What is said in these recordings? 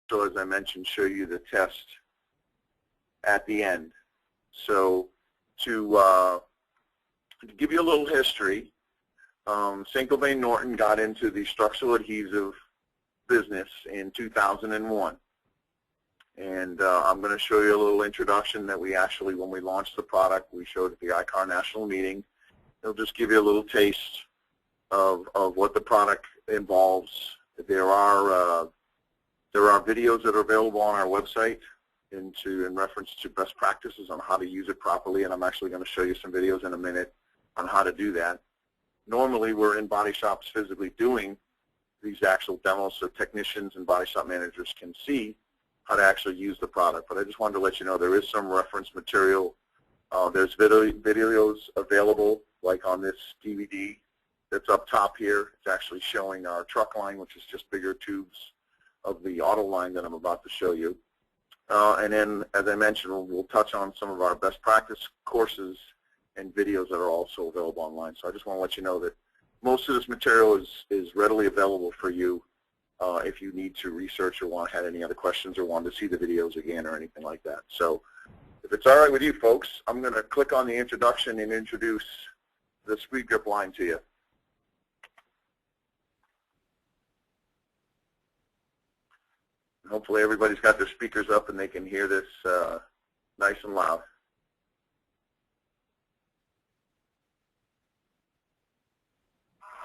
So as I mentioned, show you the test at the end. So to give you a little history, Saint-Gobain Norton got into the structural adhesive business in 2001. And I'm going to show you a little introduction that we actually, when we launched the product, we showed at the ICAR National Meeting. It'll just give you a little taste of what the product involves. There are videos that are available on our website in reference to best practices on how to use it properly, and I'm actually going to show you some videos in a minute on how to do that. Normally, we're in body shops physically doing these actual demos so technicians and body shop managers can see how to actually use the product. But I just wanted to let you know there is some reference material. There's videos available, like on this DVD that's up top here. It's actually showing our truck line, which is just bigger tubes of the auto line that I'm about to show you. And then, as I mentioned, we'll touch on some of our best practice courses and videos that are also available online. So I just want to let you know that most of this material is readily available for you if you need to research or had any other questions or want to see the videos again or anything like that. So if it's all right with you folks, I'm going to click on the introduction and introduce the SPEEDGRIP line to you. Hopefully everybody's got their speakers up and they can hear this nice and loud.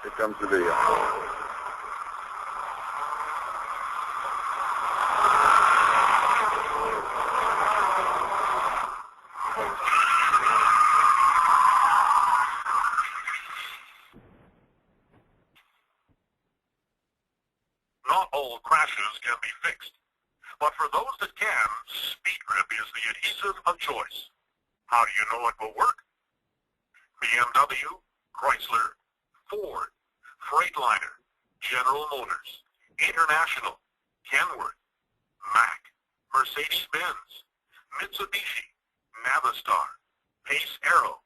Here comes the video. Not all crashes can be fixed, but for those that can, SPEEDGRIP is the adhesive of choice. How do you know it will work? BMW, Chrysler, Ford, Freightliner, General Motors, International, Kenworth, Mack, Mercedes-Benz, Mitsubishi, Navistar, Pace Aero,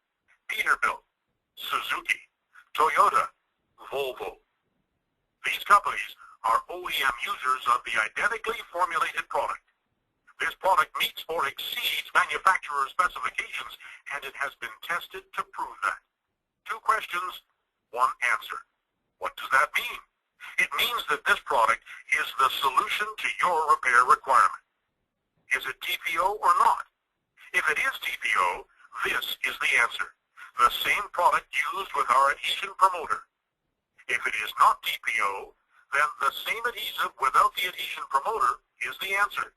Peterbilt, Suzuki, Toyota, Volvo. These companies are OEM users of the identically formulated product. This product meets or exceeds manufacturer specifications, and it has been tested to prove that. 2 questions, 1 answer. What does that mean? It means that this product is the solution to your repair requirement. Is it TPO or not? If it is TPO, this is the answer. The same product used with our adhesion promoter. If it is not TPO, then the same adhesive without the adhesion promoter is the answer.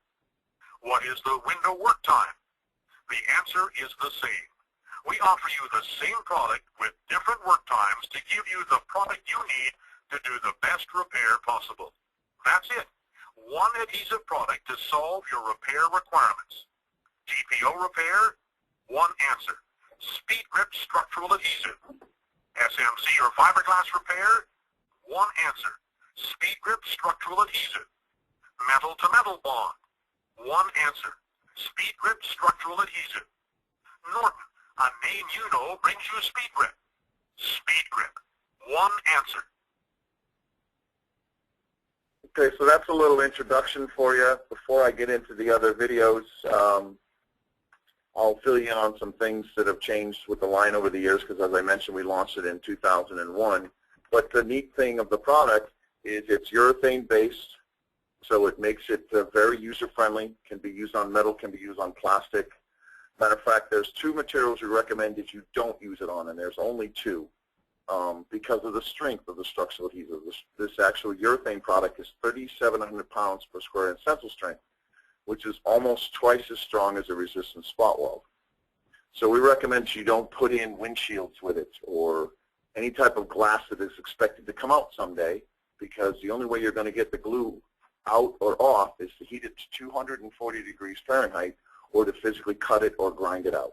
What is the window work time? The answer is the same. We offer you the same product with different work times to give you the product you need to do the best repair possible. That's it. One adhesive product to solve your repair requirements. TPO repair, 1 answer. SPEEDGRIP structural adhesive. SMC or fiberglass repair, 1 answer. SPEEDGRIP structural adhesive. Metal-to-metal bond, 1 answer. SPEEDGRIP structural adhesive. Norton, a name you know, brings you SPEEDGRIP. SPEEDGRIP, 1 answer. Okay, so that's a little introduction for you. Before I get into the other videos, I'll fill you in on some things that have changed with the line over the years because, as I mentioned, we launched it in 2001. But the neat thing of the product is it's urethane-based, so it makes it very user-friendly. Can be used on metal, can be used on plastic. Matter of fact, there's 2 materials we recommend that you don't use it on, and there's only 2 because of the strength of the structural adhesive. This actual urethane product is 3,700 pounds per square inch tensile strength, which is almost twice as strong as a resistant spot weld. So we recommend you don't put in windshields with it or any type of glass that is expected to come out someday, because the only way you're going to get the glue out or off is to heat it to 240 degrees Fahrenheit or to physically cut it or grind it out.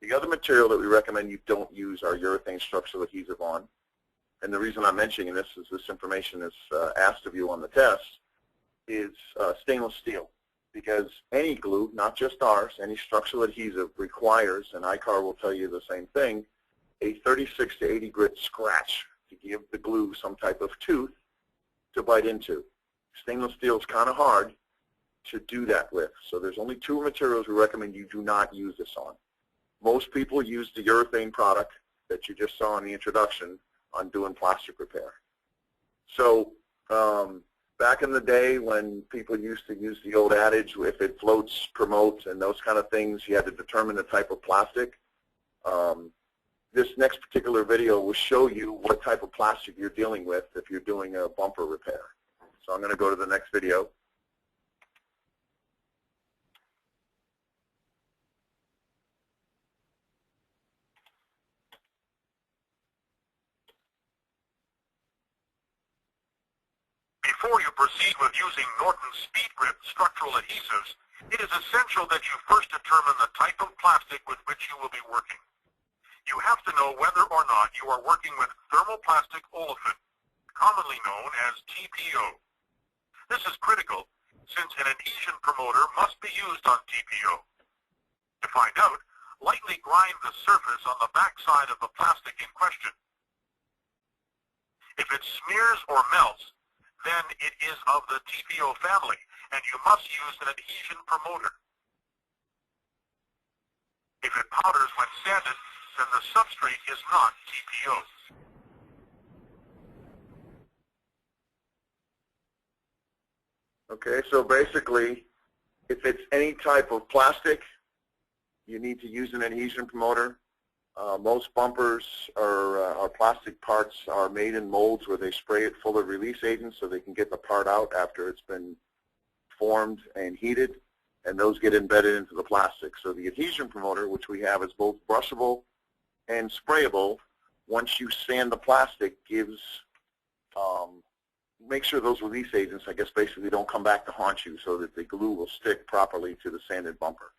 The other material that we recommend you don't use our urethane structural adhesive on, and the reason I'm mentioning this is this information is asked of you on the test, is stainless steel. Because any glue, not just ours, any structural adhesive requires, and ICAR will tell you the same thing, a 36 to 80 grit scratch to give the glue some type of tooth to bite into. Stainless steel is kind of hard, to do that with. So there's only 2 materials we recommend you do not use this on. Most people use the urethane product that you just saw in the introduction on doing plastic repair. So back in the day when people used to use the old adage, if it floats, promotes, and those kind of things, you had to determine the type of plastic. This next particular video will show you what type of plastic you're dealing with if you're doing a bumper repair. So I'm going to go to the next video. Before you proceed with using Norton SPEEDGRIP structural adhesives, it is essential that you first determine the type of plastic with which you will be working. You have to know whether or not you are working with thermoplastic olefin, commonly known as TPO. This is critical since an adhesion promoter must be used on TPO. To find out, lightly grind the surface on the back side of the plastic in question. If it smears or melts, then it is of the TPO family, and you must use an adhesion promoter. If it powders when sanded, then the substrate is not TPO. Okay, so basically, if it's any type of plastic, you need to use an adhesion promoter. Most bumpers or plastic parts are made in molds where they spray it full of release agents so they can get the part out after it's been formed and heated, and those get embedded into the plastic. So the adhesion promoter, which we have, is both brushable and sprayable. Once you sand the plastic, gives make sure those release agents, I guess, basically don't come back to haunt you, so that the glue will stick properly to the sanded bumper.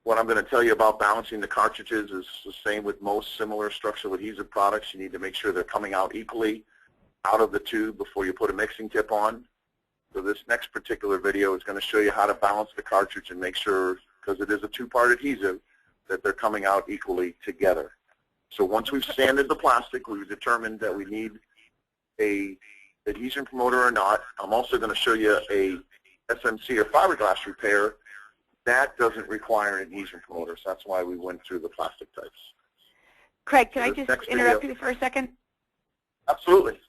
What I'm going to tell you about balancing the cartridges is the same with most similar structural adhesive products. You need to make sure they're coming out equally out of the tube before you put a mixing tip on. So this next particular video is going to show you how to balance the cartridge and make sure, because it is a 2-part adhesive, that they're coming out equally together. So once we've sanded the plastic, we've determined that we need a adhesion promoter or not. I'm also going to show you a SMC or fiberglass repair. That doesn't require an adhesion promoter, so that's why we went through the plastic types. Craig, can I just interrupt you for a second? Absolutely.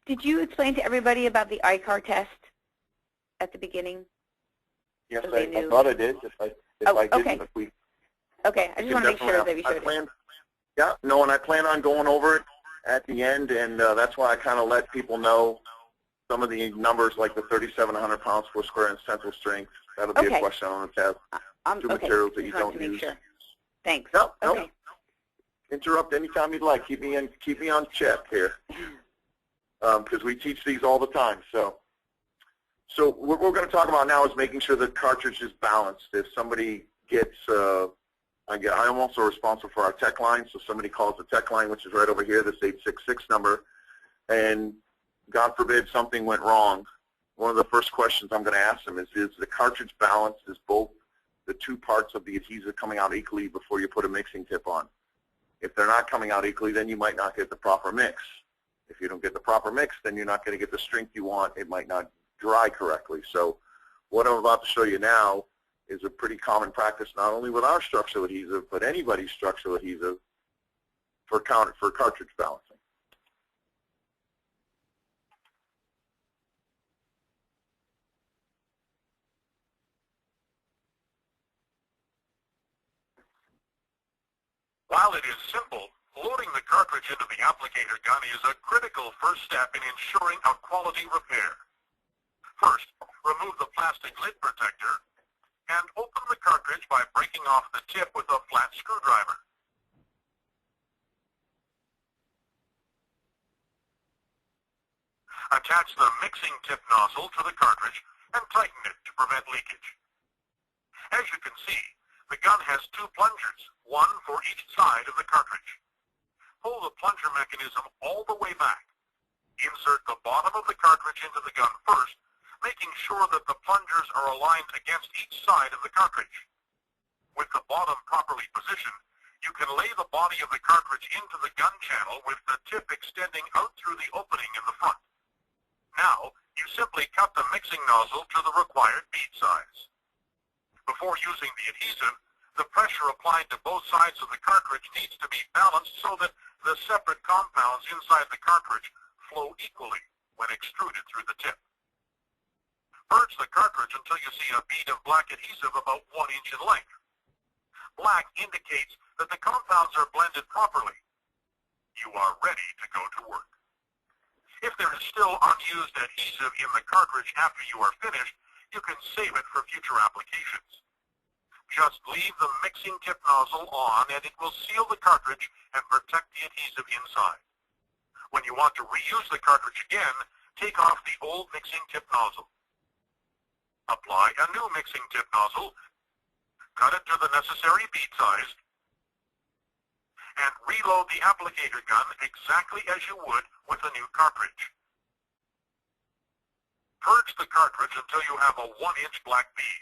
Did you explain to everybody about the ICAR test at the beginning? Yes, I thought I did. If I didn't, if we... Okay, I just want to make sure that we showed it. Yeah, no, and I plan on going over it at the end, and that's why I kind of let people know some of the numbers, like the 3,700 pounds per square inch tensile strength. That'll be a question on the test. Two materials that you don't use. Sure. Thanks. No. Interrupt anytime you'd like. Keep me on check here, because we teach these all the time. So what we're going to talk about now is making sure the cartridge is balanced. If somebody gets, I'm also responsible for our tech line. So somebody calls the tech line, which is right over here, this 866 number, and God forbid something went wrong. One of the first questions I'm going to ask them is the cartridge balanced? Is both the 2 parts of the adhesive coming out equally before you put a mixing tip on? If they're not coming out equally, then you might not get the proper mix. If you don't get the proper mix, then you're not going to get the strength you want. It might not dry correctly. So what I'm about to show you now is a pretty common practice, not only with our structural adhesive, but anybody's structural adhesive for cartridge balancing. While it is simple, loading the cartridge into the applicator gun is a critical first step in ensuring a quality repair. First, remove the plastic lid protector and open the cartridge by breaking off the tip with a flat screwdriver. Attach the mixing tip nozzle to the cartridge and tighten it to prevent leakage. As you can see, the gun has 2 plungers, one for each side of the cartridge. Pull the plunger mechanism all the way back. Insert the bottom of the cartridge into the gun first, making sure that the plungers are aligned against each side of the cartridge. With the bottom properly positioned, you can lay the body of the cartridge into the gun channel with the tip extending out through the opening in the front. Now, you simply simply cut the mixing nozzle to the required bead size. Before using the adhesive, the pressure applied to both sides of the cartridge needs to be balanced so that the separate compounds inside the cartridge flow equally when extruded through the tip. Purge the cartridge until you see a bead of black adhesive about 1 inch in length. Black indicates that the compounds are blended properly. You are ready to go to work. If there is still unused adhesive in the cartridge after you are finished, you can save it for future applications. Just leave the mixing tip nozzle on and it will seal the cartridge and protect the adhesive inside. When you want to reuse the cartridge again, take off the old mixing tip nozzle. Apply a new mixing tip nozzle, cut it to the necessary bead size, and reload the applicator gun exactly as you would with a new cartridge. Purge the cartridge until you have a 1-inch black bead.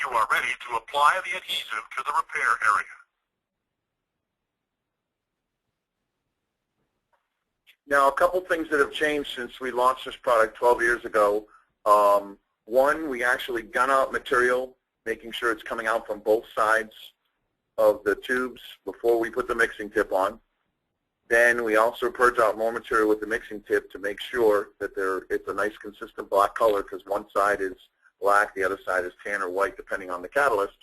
You are ready to apply the adhesive to the repair area. Now, a couple things that have changed since we launched this product 12 years ago. One, we actually gun out material, making sure it's coming out from both sides of the tubes before we put the mixing tip on. Then we also purge out more material with the mixing tip to make sure that it's a nice consistent black color, because one side is black, the other side is tan or white, depending on the catalyst.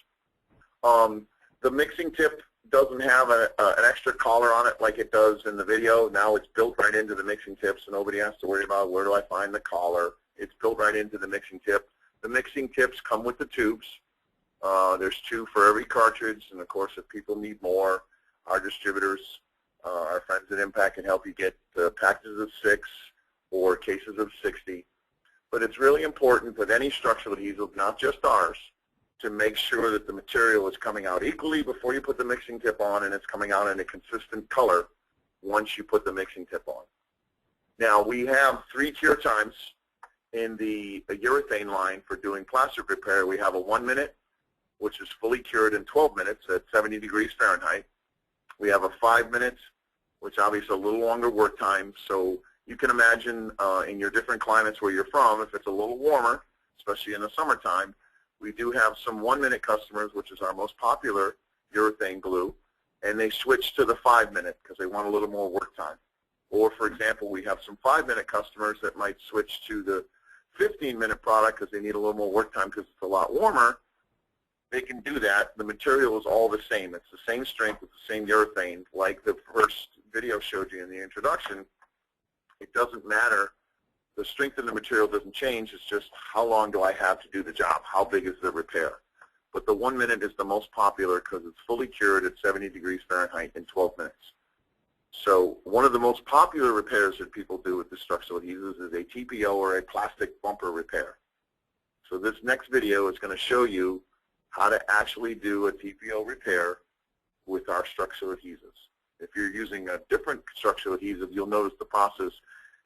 The mixing tip doesn't have an extra collar on it like it does in the video. Now it's built right into the mixing tip, so nobody has to worry about where do I find the collar. It's built right into the mixing tip. The mixing tips come with the tubes. There's 2 for every cartridge, and of course if people need more, our distributors, our friends at Impact, can help you get packages of 6 or cases of 60. But it's really important with any structural adhesive, not just ours, to make sure that the material is coming out equally before you put the mixing tip on, and it's coming out in a consistent color once you put the mixing tip on. Now, we have 3 cure times in the urethane line for doing plastic repair. We have a 1 minute, which is fully cured in 12 minutes at 70 degrees Fahrenheit. We have a 5 minutes, which obviously a little longer work time. So you can imagine in your different climates where you're from, if it's a little warmer, especially in the summertime, we do have some 1 minute customers, which is our most popular urethane glue, and they switch to the 5 minute because they want a little more work time. Or, for example, we have some 5 minute customers that might switch to the 15-minute product because they need a little more work time because it's a lot warmer. They can do that. The material is all the same. It's the same strength with the same urethane, like the first video showed you in the introduction. It doesn't matter. The strength of the material doesn't change. It's just how long do I have to do the job? How big is the repair? But the 1 minute is the most popular because it's fully cured at 70 degrees Fahrenheit in 12 minutes. So one of the most popular repairs that people do with the structural adhesives is a TPO or a plastic bumper repair. So this next video is going to show you how to actually do a TPO repair with our structural adhesives. If you're using a different structural adhesive, you'll notice the process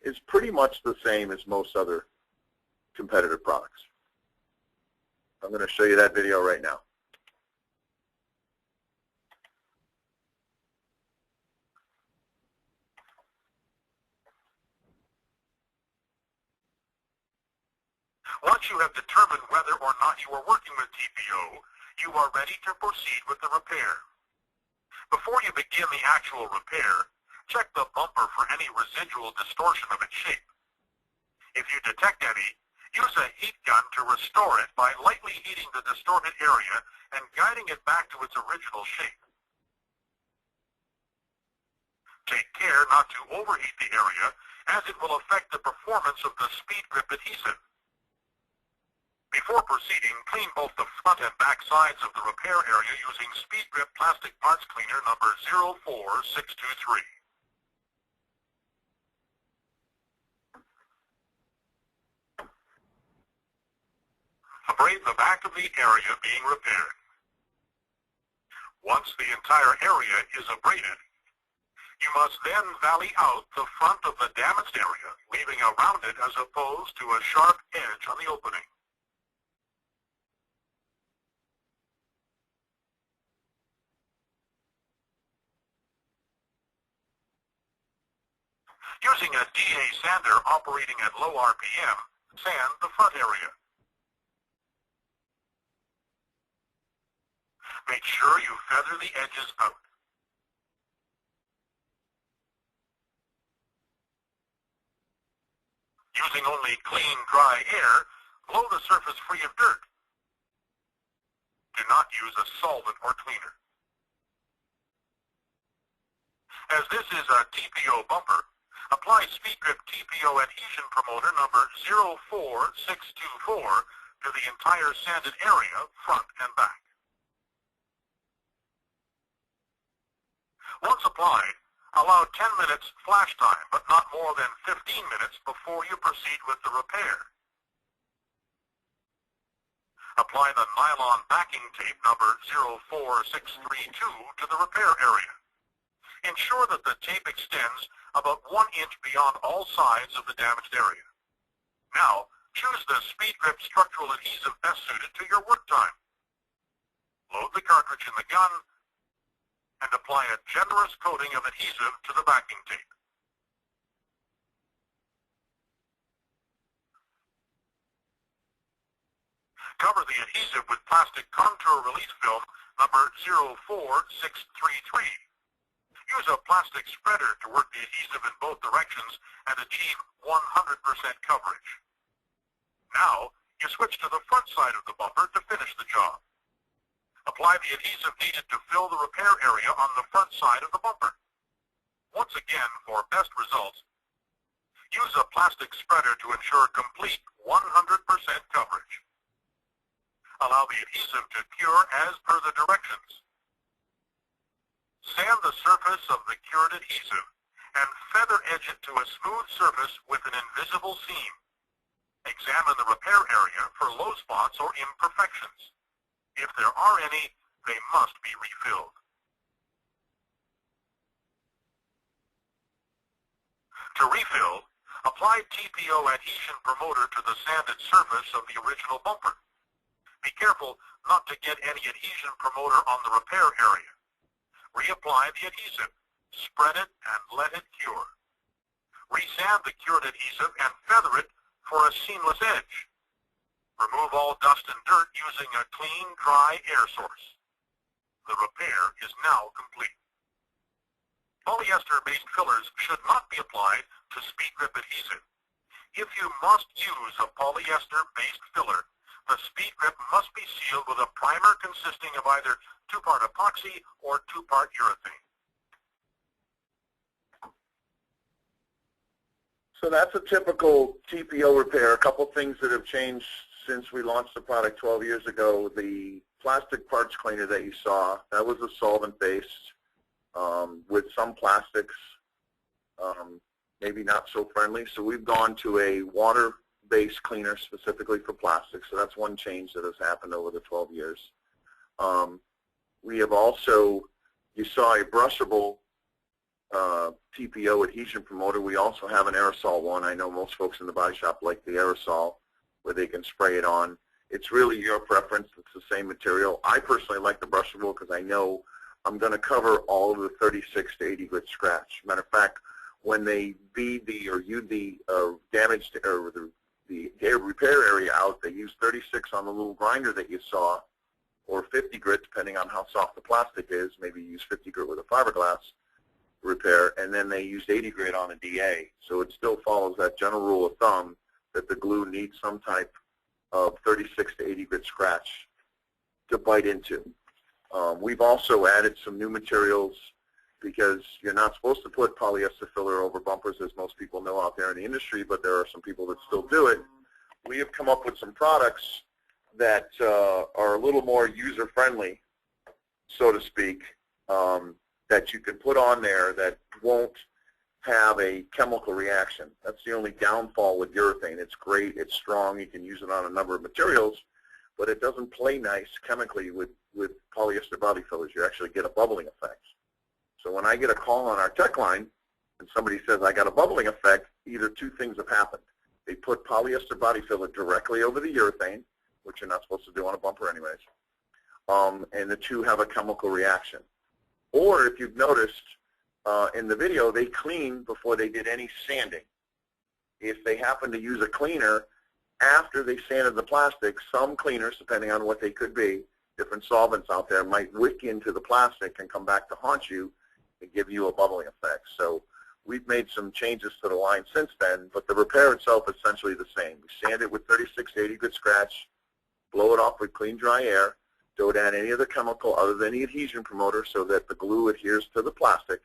is pretty much the same as most other competitive products. I'm going to show you that video right now. Once you have determined whether or not you are working with TPO, you are ready to proceed with the repair. Before you begin the actual repair, check the bumper for any residual distortion of its shape. If you detect any, use a heat gun to restore it by lightly heating the distorted area and guiding it back to its original shape. Take care not to overheat the area, as it will affect the performance of the SPEEDGRIP adhesive. Before proceeding, clean both the front and back sides of the repair area using SPEEDGRIP plastic parts cleaner number 04623. Abrade the back of the area being repaired. Once the entire area is abraded, you must then valley out the front of the damaged area, leaving a rounded as opposed to a sharp edge on the opening. Using a DA sander operating at low RPM, sand the front area. Make sure you feather the edges out. Using only clean, dry air, blow the surface free of dirt. Do not use a solvent or cleaner. As this is a TPO bumper, apply SPEEDGRIP TPO adhesion promoter number 04624 to the entire sanded area, front and back. Once applied, allow 10 minutes flash time, but not more than 15 minutes before you proceed with the repair. Apply the nylon backing tape number 04632 to the repair area. Ensure that the tape extends about 1 inch beyond all sides of the damaged area. Now, choose the SPEEDGRIP structural adhesive best suited to your work time. Load the cartridge in the gun and apply a generous coating of adhesive to the backing tape. Cover the adhesive with plastic contour release film number 04633. Use a plastic spreader to work the adhesive in both directions and achieve 100% coverage. Now, you switch to the front side of the bumper to finish the job. Apply the adhesive needed to fill the repair area on the front side of the bumper. Once again, for best results, use a plastic spreader to ensure complete 100% coverage. Allow the adhesive to cure as per the directions. Sand the surface of the cured adhesive and feather edge it to a smooth surface with an invisible seam. Examine the repair area for low spots or imperfections. If there are any, they must be refilled. To refill, apply TPO adhesion promoter to the sanded surface of the original bumper. Be careful not to get any adhesion promoter on the repair area. Reapply the adhesive, spread it, and let it cure. Resand the cured adhesive and feather it for a seamless edge. Remove all dust and dirt using a clean, dry air source. The repair is now complete. Polyester-based fillers should not be applied to SPEEDGRIP adhesive. If you must use a polyester-based filler, the SPEEDGRIP must be sealed with a primer consisting of either 2-part epoxy or 2-part urethane. So that's a typical TPO repair. A couple things that have changed since we launched the product 12 years ago. The plastic parts cleaner that you saw, that was a solvent-based with some plastics, maybe not so friendly. So we've gone to a water-based cleaner specifically for plastics. So that's one change that has happened over the 12 years. We have also, you saw a brushable TPO adhesion promoter. We also have an aerosol one. I know most folks in the body shop like the aerosol, where they can spray it on. It's really your preference. It's the same material. I personally like the brushable because I know I'm going to cover all of the 36 to 80 grit scratch. Matter of fact, when they bead the or U the damaged or the repair area out, they use 36 on the little grinder that you saw, or 50 grit depending on how soft the plastic is. Maybe use 50 grit with a fiberglass repair, and then they use 80 grit on a DA. So it still follows that general rule of thumb that the glue needs some type of 36 to 80 grit scratch to bite into. We've also added some new materials because you're not supposed to put polyester filler over bumpers, as most people know out there in the industry, but there are some people that still do it. We have come up with some products that are a little more user-friendly, so to speak, that you can put on there that won't have a chemical reaction. That's the only downfall with urethane. It's great, it's strong, you can use it on a number of materials, but it doesn't play nice chemically with polyester body fillers. You actually get a bubbling effect. So when I get a call on our tech line and somebody says, I got a bubbling effect, either two things have happened. They put polyester body filler directly over the urethane, which you're not supposed to do on a bumper anyways, and the two have a chemical reaction. Or if you've noticed, in the video, they cleaned before they did any sanding. If they happen to use a cleaner after they sanded the plastic, some cleaners, depending on what they could be, different solvents out there, might wick into the plastic and come back to haunt you and give you a bubbling effect. So we've made some changes to the line since then, but the repair itself is essentially the same. We sand it with 3680 good scratch, blow it off with clean, dry air, don't add any other chemical other than the adhesion promoter so that the glue adheres to the plastic,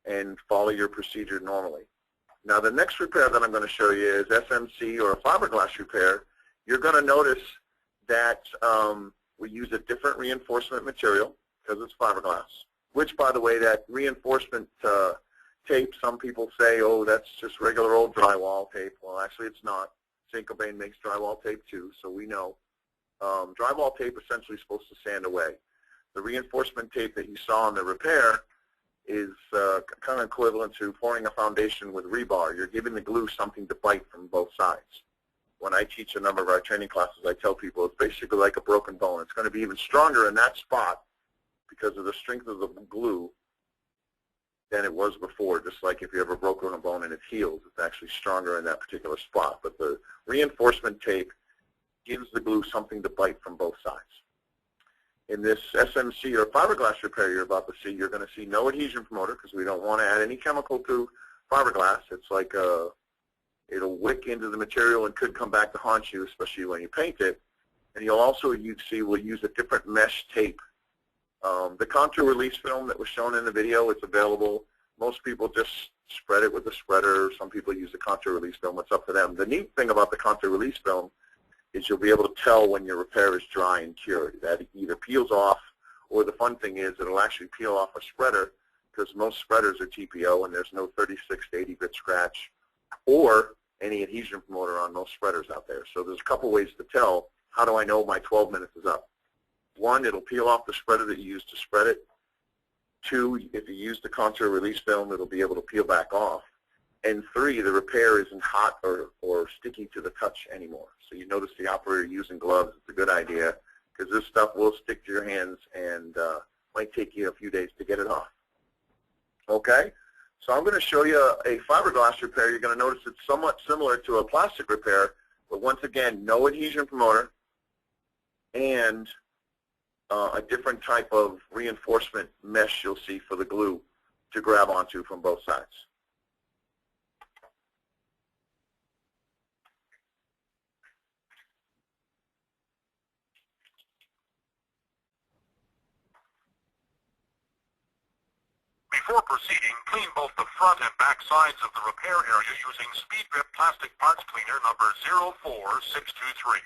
and follow your procedure normally. Now the next repair that I'm going to show you is SMC or a fiberglass repair. You're going to notice that we use a different reinforcement material because it's fiberglass, which, by the way, that reinforcement tape, some people say, oh, that's just regular old drywall tape. Well, actually it's not. Saint-Gobain makes drywall tape too, so we know. Drywall tape essentially is supposed to sand away. The reinforcement tape that you saw in the repair is kind of equivalent to pouring a foundation with rebar. You're giving the glue something to bite from both sides. When I teach a number of our training classes, I tell people it's basically like a broken bone. It's going to be even stronger in that spot because of the strength of the glue than it was before. Just like if you ever broken a bone and it heals, it's actually stronger in that particular spot. But the reinforcement tape gives the glue something to bite from both sides. In this SMC or fiberglass repair you're about to see, you're going to see no adhesion promoter because we don't want to add any chemical to fiberglass. It's like it'll wick into the material and could come back to haunt you, especially when you paint it. And you'll also see we'll use a different mesh tape. The contour release film that was shown in the video, it's available. Most people just spread it with a spreader. Some people use the contour release film. It's up to them. The neat thing about the contour release film is you'll be able to tell when your repair is dry and cured. That either peels off, or the fun thing is it'll actually peel off a spreader because most spreaders are TPO and there's no 36 to 80 grit scratch or any adhesion promoter on most spreaders out there. So there's a couple ways to tell. How do I know my 12 minutes is up? One, it'll peel off the spreader that you used to spread it. Two, if you use the contour release film, it'll be able to peel back off. And three, the repair isn't hot or sticky to the touch anymore. So you notice the operator using gloves. It's a good idea because this stuff will stick to your hands and might take you a few days to get it off. Okay? So I'm going to show you a fiberglass repair. You're going to notice it's somewhat similar to a plastic repair, but once again, no adhesion promoter and a different type of reinforcement mesh you'll see for the glue to grab onto from both sides. Before proceeding, clean both the front and back sides of the repair area using SPEEDGRIP Plastic Parts Cleaner number 04623.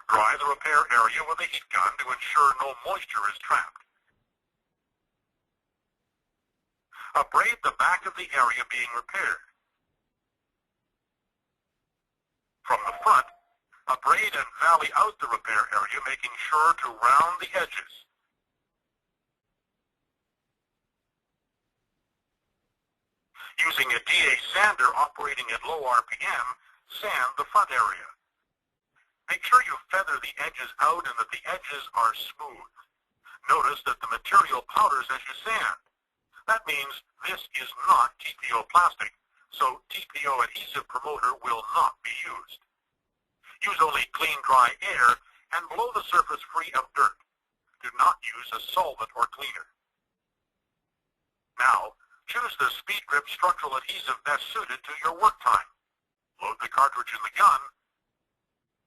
Dry the repair area with a heat gun to ensure no moisture is trapped. Abrade the back of the area being repaired. From the front, abrade and valley out the repair area, making sure to round the edges. Using a DA sander operating at low RPM, sand the front area. Make sure you feather the edges out and that the edges are smooth. Notice that the material powders as you sand. That means this is not TPO plastic, so TPO adhesive promoter will not be used. Use only clean, dry air and blow the surface free of dirt. Do not use a solvent or cleaner. Now, choose the SPEEDGRIP structural adhesive best suited to your work time. Load the cartridge in the gun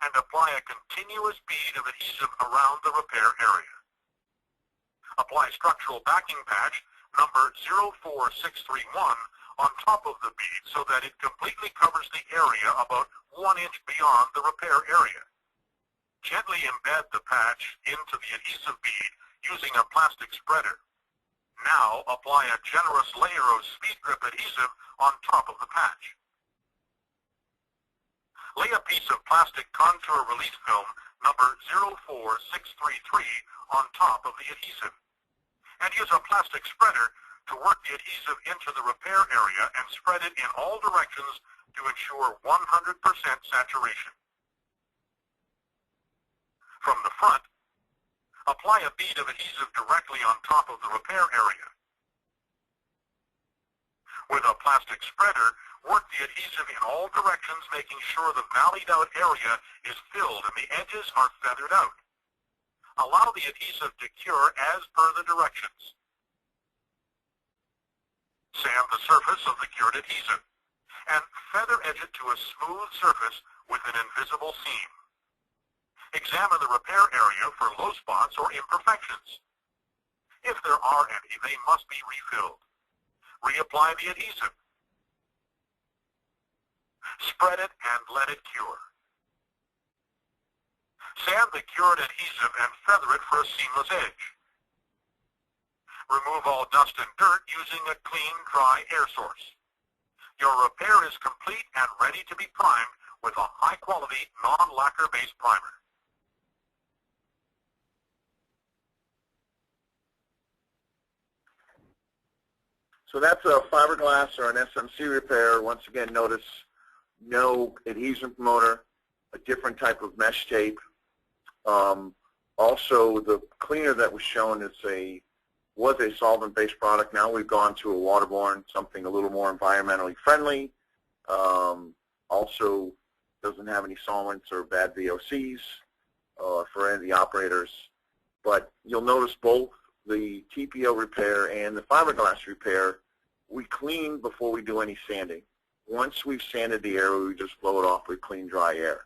and apply a continuous bead of adhesive around the repair area. Apply structural backing patch number 04631 on top of the bead so that it completely covers the area about 1 inch beyond the repair area. Gently embed the patch into the adhesive bead using a plastic spreader. Now apply a generous layer of SPEEDGRIP adhesive on top of the patch. Lay a piece of plastic contour release film number 04633 on top of the adhesive. And use a plastic spreader to work the adhesive into the repair area and spread it in all directions to ensure 100% saturation. From the front, Apply a bead of adhesive directly on top of the repair area. With a plastic spreader, work the adhesive in all directions, making sure the valleyed out area is filled and the edges are feathered out. Allow the adhesive to cure as per the directions. Sand the surface of the cured adhesive and feather edge it to a smooth surface with an invisible seam. Examine the repair area for low spots or imperfections. If there are any, they must be refilled. Reapply the adhesive. Spread it and let it cure. Sand the cured adhesive and feather it for a seamless edge. Remove all dust and dirt using a clean, dry air source. Your repair is complete and ready to be primed with a high-quality, non-lacquer-based primer. So that's a fiberglass or an SMC repair. Once again, notice no adhesion promoter, a different type of mesh tape. Also, the cleaner that was shown was a solvent-based product. Now we've gone to a waterborne, something a little more environmentally friendly. Also, doesn't have any solvents or bad VOCs for any of the operators. But you'll notice both the TPO repair and the fiberglass repair, we clean before we do any sanding. Once we've sanded the area, we just blow it off with clean, dry air.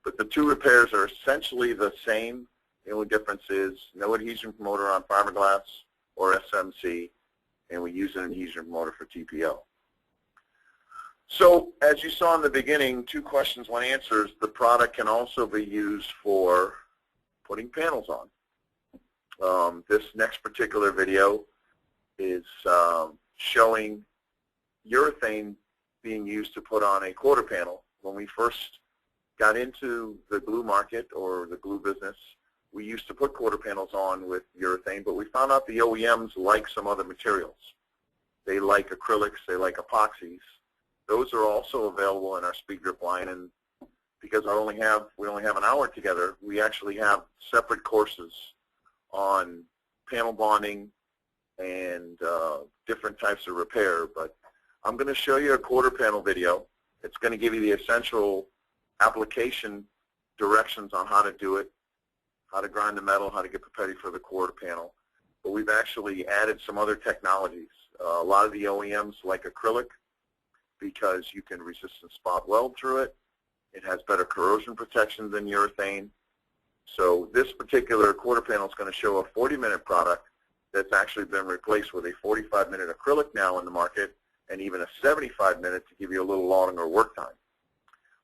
But the two repairs are essentially the same. The only difference is no adhesion promoter on fiberglass or SMC, and we use an adhesion promoter for TPO. So as you saw in the beginning, 2 questions, 1 answer. The product can also be used for putting panels on. This next particular video is showing urethane being used to put on a quarter panel. When we first got into the glue market or the glue business, we used to put quarter panels on with urethane, but we found out the OEMs like some other materials. They like acrylics, they like epoxies. Those are also available in our SPEEDGRIP line, and because we only have an hour together, we actually have separate courses on panel bonding and different types of repair. But I'm going to show you a quarter panel video. It's going to give you the essential application directions on how to do it, how to grind the metal, how to get ready for the quarter panel. But we've actually added some other technologies. A lot of the OEMs like acrylic because you can resist and spot weld through it. It has better corrosion protection than urethane. So this particular quarter panel is going to show a 40-minute product that's actually been replaced with a 45-minute acrylic now in the market, and even a 75-minute to give you a little longer work time.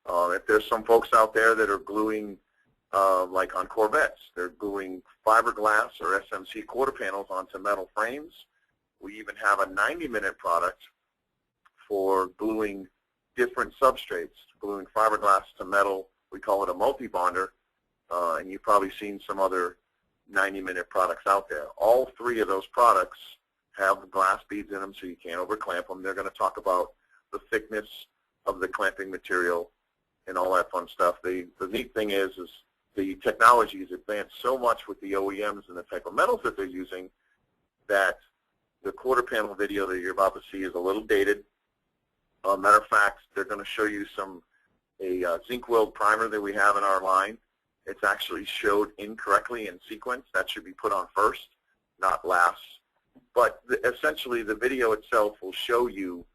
If there's some folks out there that are gluing, like on Corvettes, they're gluing fiberglass or SMC quarter panels onto metal frames. We even have a 90-minute product for gluing different substrates, gluing fiberglass to metal. We call it a multi-bonder, and you've probably seen some other 90-minute products out there. All 3 of those products have glass beads in them so you can't overclamp them. They're going to talk about the thickness of the clamping material and all that fun stuff. The neat thing is the technology has advanced so much with the OEMs and the type of metals that they're using that the quarter panel video that you're about to see is a little dated. Matter of fact, they're going to show you a zinc weld primer that we have in our line. It's actually showed incorrectly in sequence. That should be put on first, not last. But essentially, the video itself will show you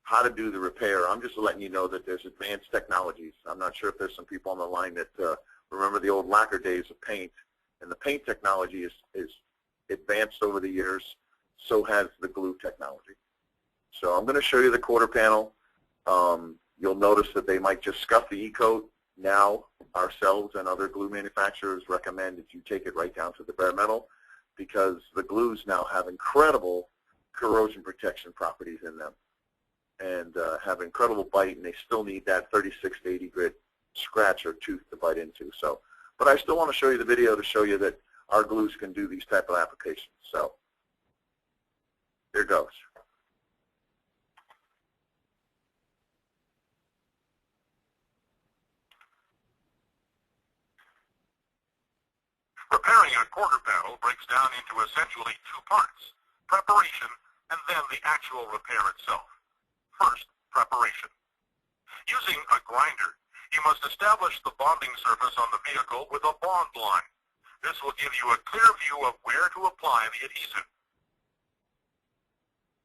how to do the repair. I'm just letting you know that there's advanced technologies. I'm not sure if there's some people on the line that remember the old lacquer days of paint. And the paint technology is advanced over the years. So has the glue technology. So I'm going to show you the quarter panel. You'll notice that they might just scuff the E-coat. Now, ourselves and other glue manufacturers recommend that you take it right down to the bare metal because the glues now have incredible corrosion protection properties in them and have incredible bite, and they still need that 36 to 80 grit scratch or tooth to bite into. So, but I still want to show you the video to show you that our glues can do these type of applications. So, here goes. Repairing a quarter panel breaks down into essentially two parts, preparation and then the actual repair itself. First, preparation. Using a grinder, you must establish the bonding surface on the vehicle with a bond line. This will give you a clear view of where to apply the adhesive.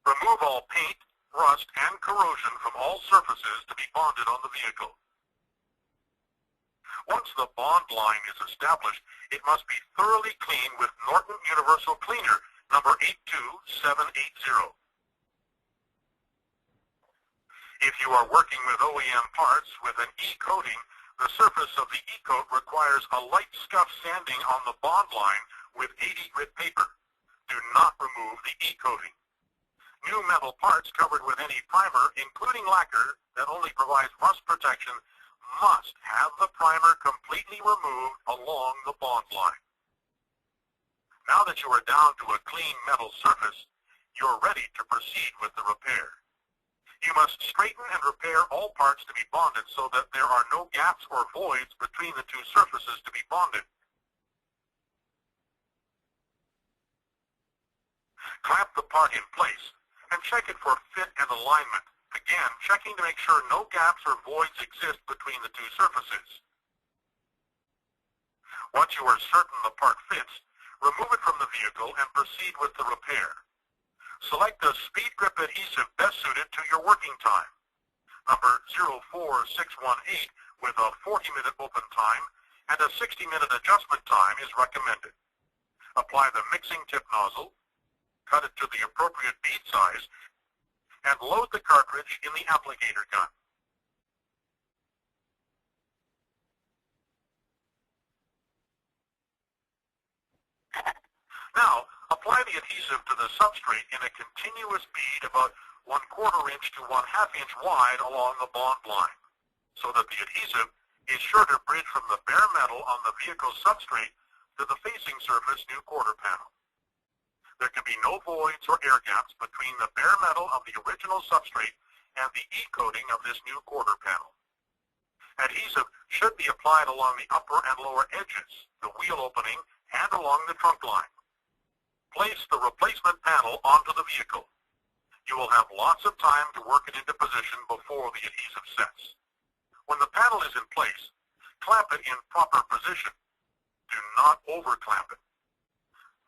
Remove all paint, rust, and corrosion from all surfaces to be bonded on the vehicle. Once the bond line is established, it must be thoroughly cleaned with Norton Universal Cleaner, number 82780. If you are working with OEM parts with an E-coating, the surface of the E-coat requires a light scuff sanding on the bond line with 80 grit paper. Do not remove the E-coating. New metal parts covered with any primer, including lacquer that only provides rust protection, must have the primer completely removed along the bond line. Now that you are down to a clean metal surface, you're ready to proceed with the repair. You must straighten and repair all parts to be bonded so that there are no gaps or voids between the two surfaces to be bonded. Clamp the part in place and check it for fit and alignment. Again, checking to make sure no gaps or voids exist between the two surfaces. Once you are certain the part fits, remove it from the vehicle and proceed with the repair. Select the SPEEDGRIP adhesive best suited to your working time. Number 04618 with a 40-minute open time and a 60-minute adjustment time is recommended. Apply the mixing tip nozzle, cut it to the appropriate bead size, and load the cartridge in the applicator gun. Now, apply the adhesive to the substrate in a continuous bead about 1/4 inch to 1/2 inch wide along the bond line, so that the adhesive is sure to bridge from the bare metal on the vehicle's substrate to the facing surface new quarter panel. There can be no voids or air gaps between the bare metal of the original substrate and the E-coating of this new quarter panel. Adhesive should be applied along the upper and lower edges, the wheel opening, and along the trunk line. Place the replacement panel onto the vehicle. You will have lots of time to work it into position before the adhesive sets. When the panel is in place, clamp it in proper position. Do not over-clamp it.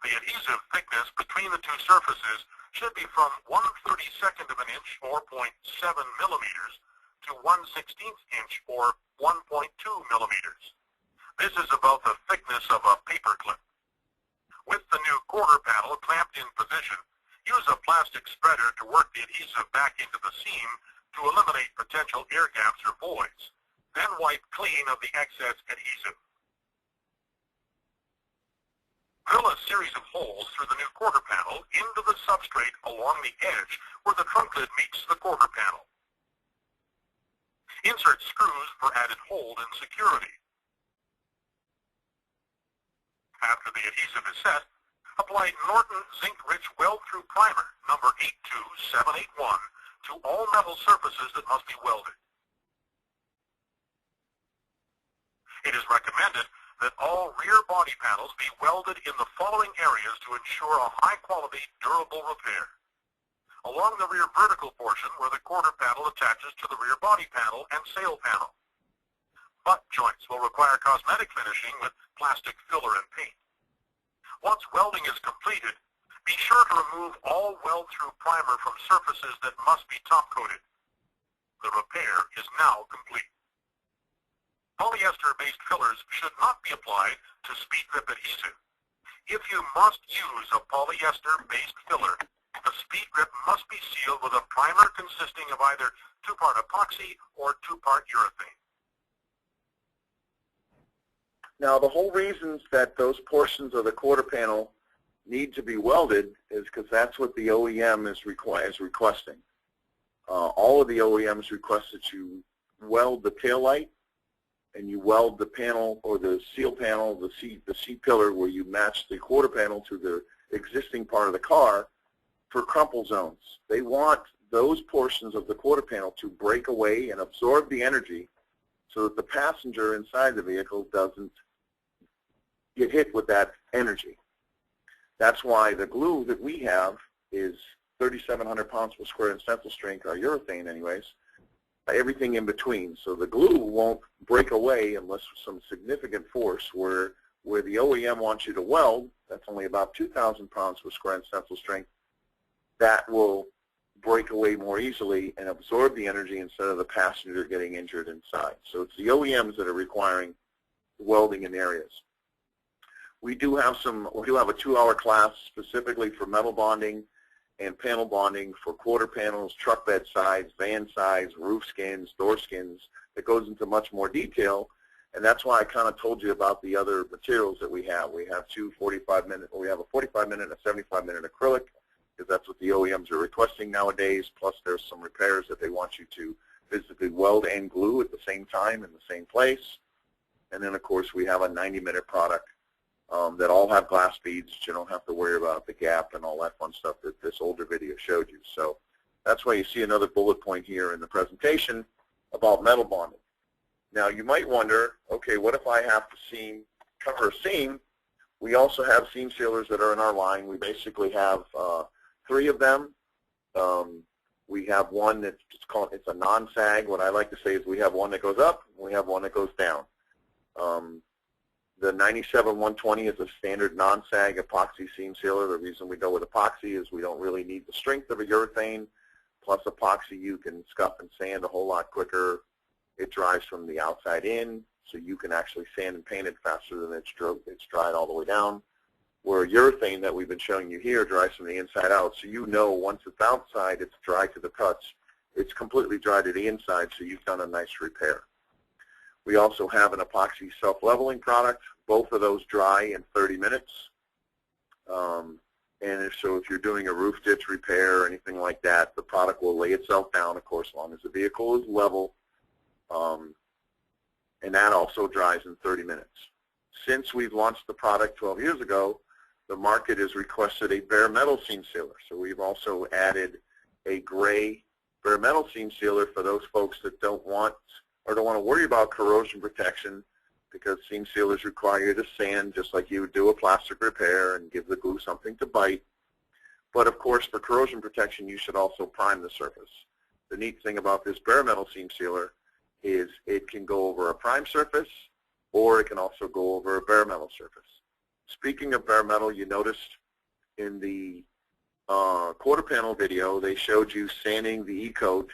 The adhesive thickness between the two surfaces should be from 1/32 of an inch or 0.7 millimeters to 1/16 inch or 1.2 millimeters. This is about the thickness of a paper clip. With the new quarter panel clamped in position, use a plastic spreader to work the adhesive back into the seam to eliminate potential air gaps or voids. Then wipe clean of the excess adhesive. Drill a series of holes through the new quarter panel into the substrate along the edge where the trunk lid meets the quarter panel. Insert screws for added hold and security. After the adhesive is set, apply Norton Zinc-Rich Weld-Through Primer, number 82781, to all metal surfaces that must be welded. It is recommended that all rear body panels be welded in the following areas to ensure a high-quality, durable repair. Along the rear vertical portion where the quarter panel attaches to the rear body panel and sail panel. Butt joints will require cosmetic finishing with plastic filler and paint. Once welding is completed, be sure to remove all weld-through primer from surfaces that must be top-coated. The repair is now complete. Polyester-based fillers should not be applied to SPEEDGRIP adhesive. If you must use a polyester-based filler, the SPEEDGRIP must be sealed with a primer consisting of either 2-part epoxy or 2-part urethane. Now, the whole reasons that those portions of the quarter panel need to be welded is because that's what the OEM is requesting. All of the OEMs request that you weld the taillight and you weld the panel or the seal panel, the seat pillar where you match the quarter panel to the existing part of the car for crumple zones. They want those portions of the quarter panel to break away and absorb the energy so that the passenger inside the vehicle doesn't get hit with that energy. That's why the glue that we have is 3,700 pounds per square inch tensile strength, our urethane anyways, everything in between. So the glue won't break away unless some significant force, where the OEM wants you to weld, that's only about 2,000 pounds per square inch tensile strength, that will break away more easily and absorb the energy instead of the passenger getting injured inside. So it's the OEMs that are requiring welding in areas. We do have a 2-hour class specifically for metal bonding and panel bonding for quarter panels, truck bed sides, van sides, roof skins, door skins, that goes into much more detail. And that's why I kind of told you about the other materials that we have. We have a 45-minute and a 75-minute acrylic, because that's what the OEMs are requesting nowadays, plus there's some repairs that they want you to physically weld and glue at the same time in the same place. And then, of course, we have a 90-minute product that all have glass beads. You don't have to worry about the gap and all that fun stuff that this older video showed you. So that's why you see another bullet point here in the presentation about metal bonding. Now, you might wonder, okay, what if I have to cover a seam? We also have seam sealers that are in our line. We basically have 3 of them. We have one that's it's a non-sag. What I like to say is we have one that goes up, and we have one that goes down. The 97-120 is a standard non-sag epoxy seam sealer. The reason we go with epoxy is we don't really need the strength of a urethane. Plus epoxy, you can scuff and sand a whole lot quicker. It dries from the outside in, so you can actually sand and paint it faster than it's dried all the way down. Where urethane that we've been showing you here dries from the inside out, so you know once it's outside, it's dry to the touch. It's completely dry to the inside, so you've done a nice repair. We also have an epoxy self-leveling product. Both of those dry in 30 minutes. And so if you're doing a roof ditch repair or anything like that, the product will lay itself down, of course, as long as the vehicle is level. And that also dries in 30 minutes. Since we've launched the product 12 years ago, the market has requested a bare metal seam sealer. So we've also added a gray bare metal seam sealer for those folks that don't want to worry about corrosion protection, because seam sealers require you to sand just like you would do a plastic repair and give the glue something to bite. But of course, for corrosion protection, you should also prime the surface. The neat thing about this bare metal seam sealer is it can go over a prime surface, or it can also go over a bare metal surface. Speaking of bare metal, you noticed in the quarter panel video, they showed you sanding the E-coat,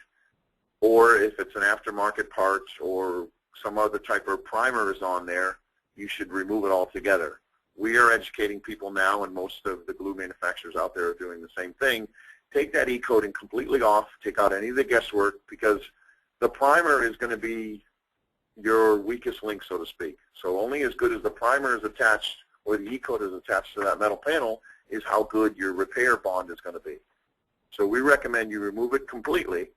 or if it's an aftermarket part or some other type of primer is on there, you should remove it altogether. We are educating people now, and most of the glue manufacturers out there are doing the same thing. Take that E-coating completely off, take out any of the guesswork, because the primer is going to be your weakest link, so to speak. So only as good as the primer is attached, or the E-coat is attached to that metal panel, is how good your repair bond is going to be. So we recommend you remove it completely,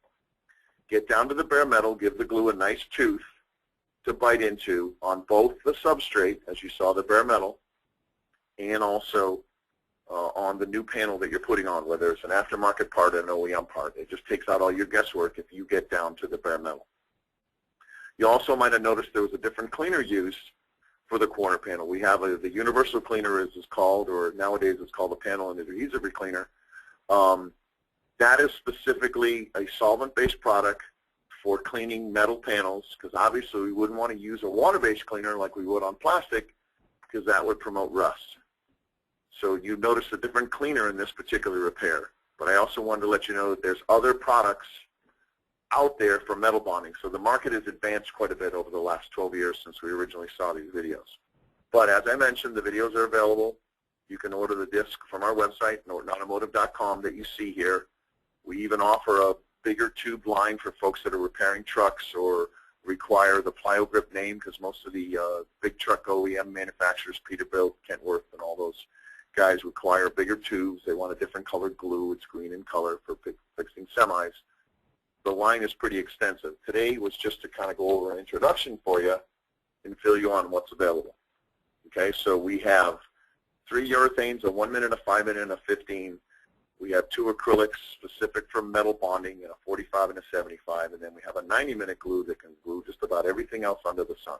get down to the bare metal, give the glue a nice tooth to bite into on both the substrate, as you saw the bare metal, and also on the new panel that you're putting on, whether it's an aftermarket part or an OEM part. It just takes out all your guesswork if you get down to the bare metal. You also might have noticed there was a different cleaner used for the corner panel. We have the universal cleaner, as it's called, or nowadays it's called the panel and adhesive cleaner. That is specifically a solvent-based product for cleaning metal panels, because obviously we wouldn't want to use a water-based cleaner like we would on plastic, because that would promote rust. So you notice a different cleaner in this particular repair. But I also wanted to let you know that there's other products out there for metal bonding. So the market has advanced quite a bit over the last 12 years since we originally saw these videos. But as I mentioned, the videos are available. You can order the disc from our website, nortonautomotive.com, that you see here. We even offer a bigger tube line for folks that are repairing trucks or require the PlyoGrip name, because most of the big truck OEM manufacturers, Peterbilt, Kentworth, and all those guys require bigger tubes. They want a different colored glue. It's green in color for fixing semis. The line is pretty extensive. Today was just to kind of go over an introduction for you and fill you on what's available. Okay, so we have 3 urethanes, a 1-minute, a 5-minute, and a 15. We have 2 acrylics specific for metal bonding, a 45 and a 75, and then we have a 90-minute glue that can glue just about everything else under the sun.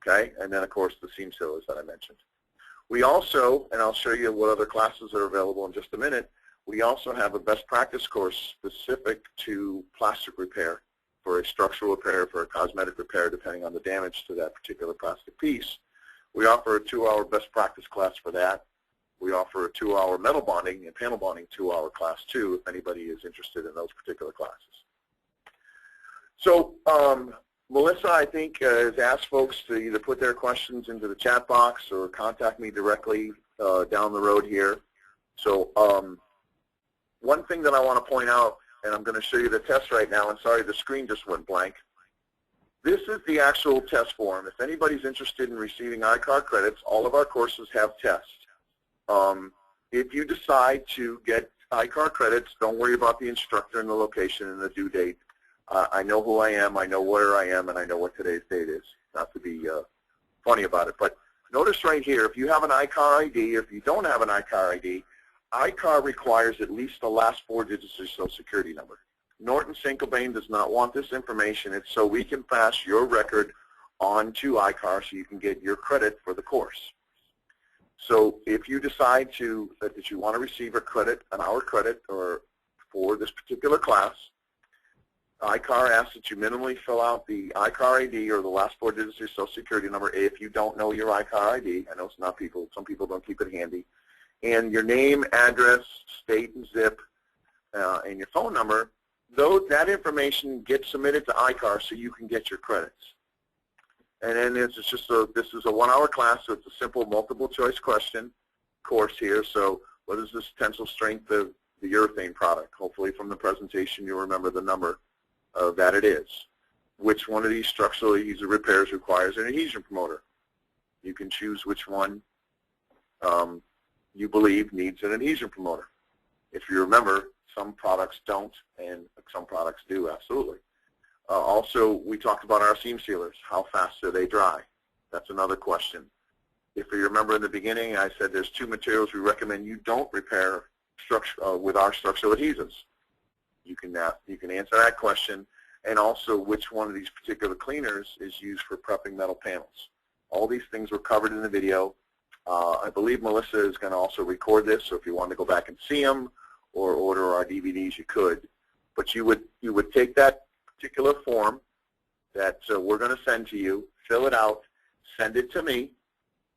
Okay, and then of course the seam sealers that I mentioned. We also, and I'll show you what other classes are available in just a minute, we also have a best practice course specific to plastic repair, for a structural repair, for a cosmetic repair, depending on the damage to that particular plastic piece. We offer a 2-hour best practice class for that. We offer a 2-hour metal bonding and panel bonding 2-hour class too, if anybody is interested in those particular classes. So Melissa, I think, has asked folks to either put their questions into the chat box or contact me directly down the road here. So one thing that I want to point out, and I'm going to show you the test right now, and sorry, the screen just went blank. This is the actual test form. If anybody's interested in receiving iCar credits, all of our courses have tests. If you decide to get iCar credits, don't worry about the instructor and the location and the due date. I know who I am, I know where I am, and I know what today's date is. Not to be funny about it, but notice right here, if you have an iCar ID, or if you don't have an iCar ID, iCar requires at least the last 4 digits of your Social Security number. Norton Saint-Gobain does not want this information. It's so we can pass your record on to iCar so you can get your credit for the course. So if you decide that you want to receive a credit, an hour credit, or for this particular class, iCar asks that you minimally fill out the iCar ID or the last 4 digits of your Social Security number if you don't know your iCar ID. I know it's not people, some people don't keep it handy. And your name, address, state and zip, and your phone number. That information gets submitted to iCar so you can get your credits. And then this is a 1-hour class, so it's a simple multiple choice question course here. So what is the tensile strength of the urethane product? Hopefully from the presentation you'll remember the number that it is. Which one of these structural adhesive repairs requires an adhesion promoter? You can choose which one you believe needs an adhesion promoter. If you remember, some products don't and some products do, absolutely. Also, we talked about our seam sealers. How fast do they dry? That's another question. If you remember in the beginning, I said there's 2 materials we recommend you don't repair with our structural adhesives. You can answer that question, and also which one of these particular cleaners is used for prepping metal panels. All these things were covered in the video. I believe Melissa is going to also record this, so if you want to go back and see them or order our DVDs, you could. But you would take that particular form that we're going to send to you, fill it out, send it to me,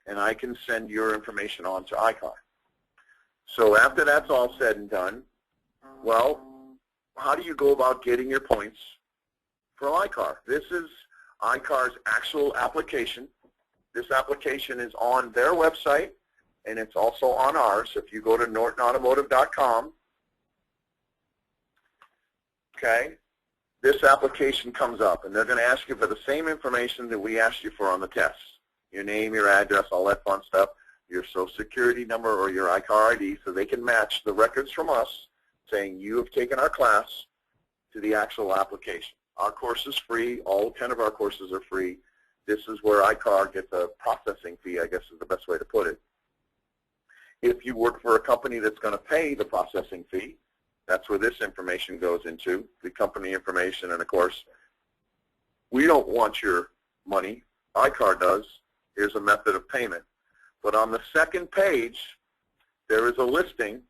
and I can send your information on to iCar. So after that's all said and done, well, how do you go about getting your points for iCar? This is iCar's actual application. This application is on their website, and it's also on ours. If you go to nortonautomotive.com, okay, this application comes up, and they're going to ask you for the same information that we asked you for on the test. Your name, your address, all that fun stuff, your Social Security number or your iCar ID, so they can match the records from us saying you have taken our class to the actual application. Our course is free. All 10 of our courses are free. This is where iCar gets a processing fee, I guess is the best way to put it. If you work for a company that's going to pay the processing fee, that's where this information goes into, the company information. And of course, we don't want your money. iCar does. Here's a method of payment. But on the second page, there is a listing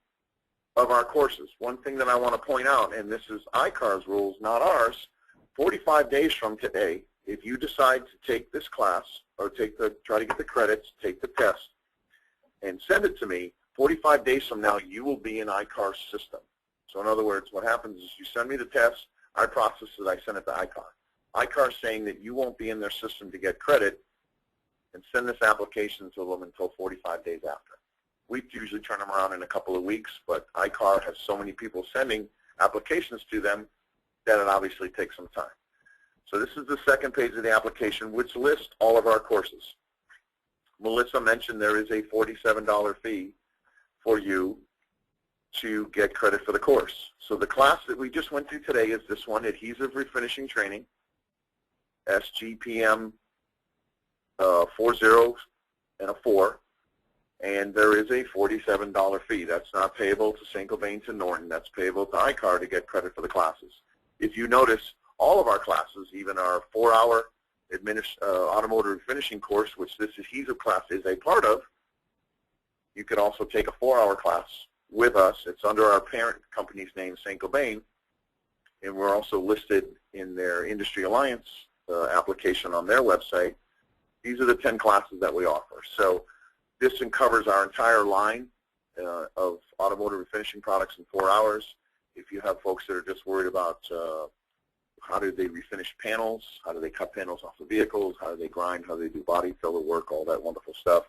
of our courses. One thing that I want to point out, and this is iCar's rules, not ours, 45 days from today, if you decide to take this class or try to get the credits, take the test, and send it to me, 45 days from now, you will be in iCar's system. So in other words, what happens is you send me the test, I process it, I send it to iCar. iCar is saying that you won't be in their system to get credit and send this application to them until 45 days after. We usually turn them around in a couple of weeks, but iCar has so many people sending applications to them that it obviously takes some time. So this is the second page of the application, which lists all of our courses. Melissa mentioned there is a $47 fee for you to get credit for the course. So the class that we just went through today is this one, Adhesive Refinishing Training, SGPM 40 and a 4, and there is a $47 fee. That's not payable to Saint-Gobain to Norton. That's payable to iCar to get credit for the classes. If you notice, all of our classes, even our 4-hour automotive finishing course, which this adhesive class is a part of, you could also take a 4-hour class with us. It's under our parent company's name, Saint-Gobain, and we're also listed in their Industry Alliance application on their website. These are the 10 classes that we offer. So this covers our entire line of automotive finishing products in 4 hours. If you have folks that are just worried about how do they refinish panels, how do they cut panels off the vehicles, how do they grind, how do they do body filler work, all that wonderful stuff.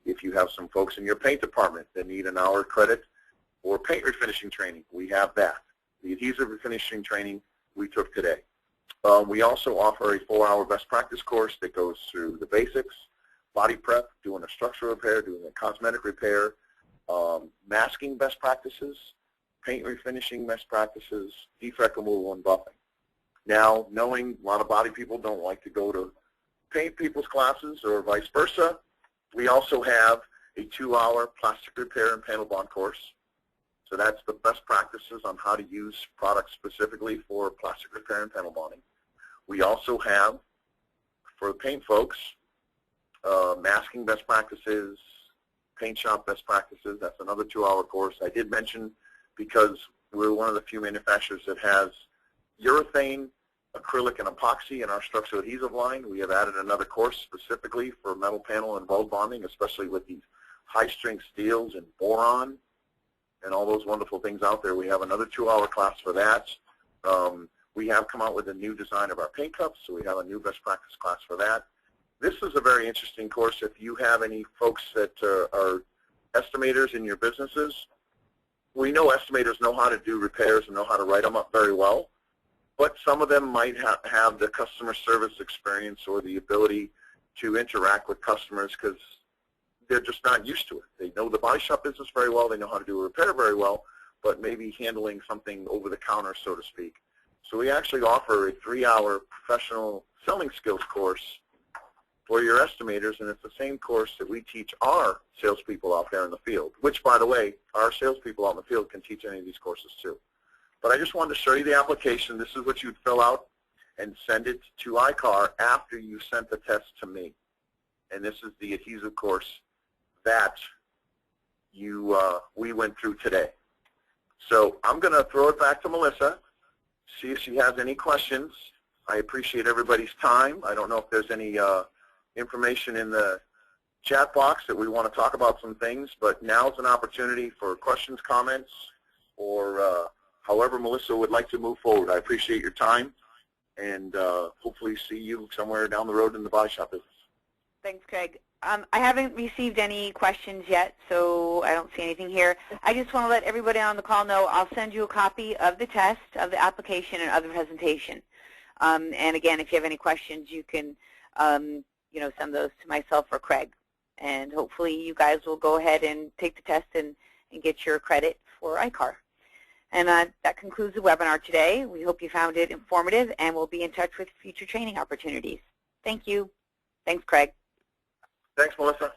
If you have some folks in your paint department that need an hour credit for paint refinishing training, we have that. The adhesive refinishing training we took today. We also offer a 4-hour best practice course that goes through the basics, body prep, doing a structural repair, doing a cosmetic repair, masking best practices, paint refinishing best practices, defect removal, and buffing. Now, knowing a lot of body people don't like to go to paint people's classes or vice versa, we also have a 2-hour plastic repair and panel bond course. So that's the best practices on how to use products specifically for plastic repair and panel bonding. We also have, for the paint folks, masking best practices, paint shop best practices. That's another 2-hour course. I did mention, because we're one of the few manufacturers that has urethane, acrylic, and epoxy in our structural adhesive line, we have added another course specifically for metal panel and weld bonding, especially with these high-strength steels and boron and all those wonderful things out there. We have another 2-hour class for that. We have come out with a new design of our paint cups, so we have a new best practice class for that. This is a very interesting course. If you have any folks that are estimators in your businesses, we know estimators know how to do repairs and know how to write them up very well, but some of them might have the customer service experience or the ability to interact with customers because they're just not used to it. They know the body shop business very well, they know how to do a repair very well, but maybe handling something over the counter, so to speak. So we actually offer a 3-hour professional selling skills course for your estimators, and it's the same course that we teach our salespeople out there in the field, which, by the way, our salespeople out in the field can teach any of these courses too. But I just wanted to show you the application. This is what you'd fill out and send it to iCar after you sent the test to me. And this is the adhesive course that we went through today. So I'm going to throw it back to Melissa, see if she has any questions. I appreciate everybody's time. I don't know if there's any information in the chat box that we want to talk about some things, but now's an opportunity for questions, comments, or however Melissa would like to move forward. I appreciate your time, and hopefully see you somewhere down the road in the body shop business. Thanks, Craig. I haven't received any questions yet, so I don't see anything here. I just want to let everybody on the call know I'll send you a copy of the test, of the application, and of the presentation. And again, if you have any questions, you can send those to myself or Craig. And hopefully you guys will go ahead and take the test and get your credit for iCar. And that concludes the webinar today. We hope you found it informative, and we'll be in touch with future training opportunities. Thank you. Thanks, Craig. Thanks, Melissa.